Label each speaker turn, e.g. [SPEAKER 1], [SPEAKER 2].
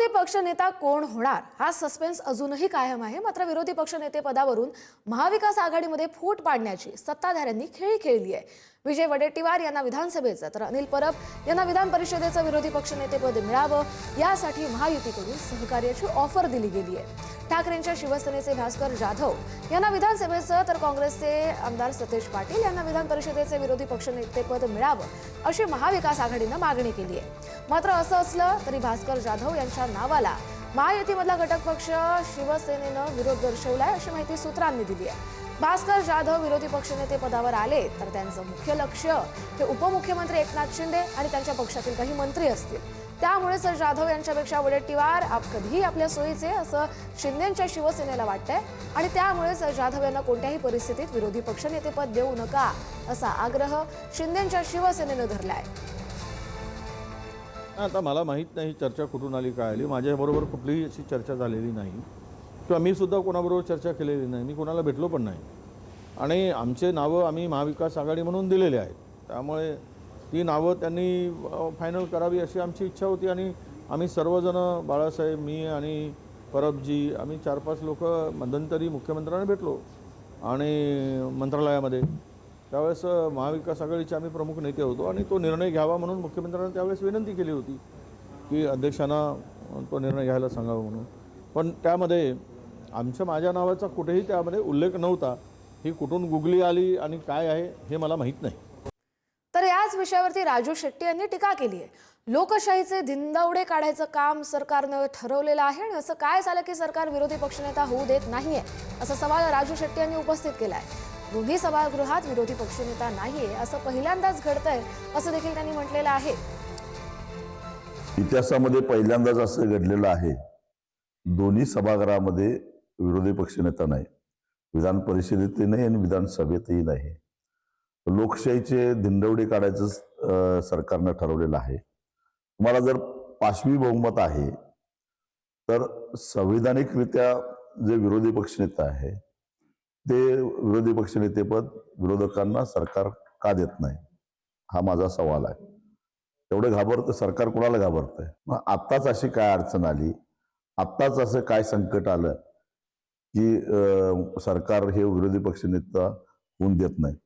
[SPEAKER 1] पक्षनेता कोण होणार हा सस्पेन्स अजूनही कायम आहे। मात्र विरोधी पक्षनेते पदावरून महाविकास आघाडीमध्ये फूट पाडण्याची सत्ताधाऱ्यांनी खेळी खेळली आहे। विजय वडेट्टीवार यांना विधानसभेचं तर अनिल परब यांना विधान परिषदेचं विरोधी पक्षनेतेपद मिळावं यासाठी महायुतीकडून सहकार्याची ऑफर दिली गेली आहे। ठाकरेंच्या शिवसेनेचे भास्कर जाधव यांना विधानसभेचं तर काँग्रेसचे आमदार सतेज पाटील यांना विधान परिषदेचे विरोधी पक्षनेतेपद मिळावं अशी महाविकास आघाडीनं मागणी केली आहे। मात्र असं असलं तरी भास्कर जाधव यांच्या नावाला महायुतीमधला घटक पक्ष शिवसेनेनं विरोध दर्शवलाय अशी माहिती सूत्रांनी दिली आहे। भास्कर जाधव विरोधी पक्षनेते पदावर आले तर त्यांचं मुख्य लक्ष हे उपमुख्यमंत्री एकनाथ शिंदे आणि त्यांच्या पक्षातील काही मंत्री असतील। त्यामुळेच जाधव यांच्यापेक्षा वडेट्टीवार कधीही आपल्या सोयीचे असं शिंदेंच्या शिवसेनेला वाटतंय आणि त्यामुळेच जाधव यांना कोणत्याही परिस्थितीत विरोधी पक्षनेतेपद देऊ नका असा आग्रह शिंदेंच्या शिवसेनेनं धरलाय।
[SPEAKER 2] आता मला माहीत नाही चर्चा कुठून आली काय आली, माझ्याबरोबर कुठलीही अशी चर्चा झालेली नाही किंवा मी सुद्धा कोणाबरोबर चर्चा केलेली नाही, मी कोणाला भेटलो पण नाही आणि आमचे नावं आम्ही महाविकास आघाडी म्हणून दिलेले आहेत। त्यामुळे ती नावं त्यांनी फायनल करावी अशी आमची इच्छा होती आणि आम्ही सर्वजण बाळासाहेब, मी आणि परबजी आम्ही 4-5 लोक मध्यंतरी मुख्यमंत्र्यांना भेटलो आणि मंत्रालयामध्ये त्यावेळेस महाविकास आघाडीचे आम्ही प्रमुख नेते होतो आणि तो निर्णय घ्यावा म्हणून मुख्यमंत्र्यांना त्यावेळेस विनंती केली होती की अध्यक्षांना तो निर्णय घ्यायला सांगावा म्हणून। पण त्यामध्ये माझ्या नावाचा कुठेही त्यामध्ये उल्लेख नव्हता। ही कुठून गुगली आली आणि काय आहे हे मला माहीत नाही।
[SPEAKER 1] तर याच विषयावरती राजू शेट्टी यांनी टीका केली आहे। लोकशाहीचे धिंदवडे काढायचं काम सरकारनं ठरवलेलं आहे आणि असं काय झालं की सरकार विरोधी पक्षनेता होऊ देत नाहीये असा सवाल राजू शेट्टी यांनी उपस्थित केलाय। दोन्ही सभागृहात विरोधी पक्षनेता नाहीये असं पहिल्यांदाच घडतंय असं देखील त्यांनी म्हटलेलं आहे।
[SPEAKER 3] इतिहासामध्ये पहिल्यांदाच असं घडलेलं आहे, दोन्ही सभागृहामध्ये विरोधी पक्षनेता नाही, विधान परिषदेतही नाही आणि विधानसभेतही नाही। लोकशाहीचे धिंडवडे काढायचं सरकारनं ठरवलेलं आहे। तुम्हाला जर पाशवी बहुमत आहे तर संविधानिकरित्या जे विरोधी पक्षनेता आहे ते विरोधी पक्षनेतेपद विरोधकांना सरकार का देत नाही हा माझा सवाल आहे। एवढं घाबरतं सरकार, कोणाला घाबरतंय? मग आत्ताच अशी काय अडचण आली, आत्ताच असं काय संकट आलं की सरकार हे विरोधी पक्षनेता होऊन देत नाही?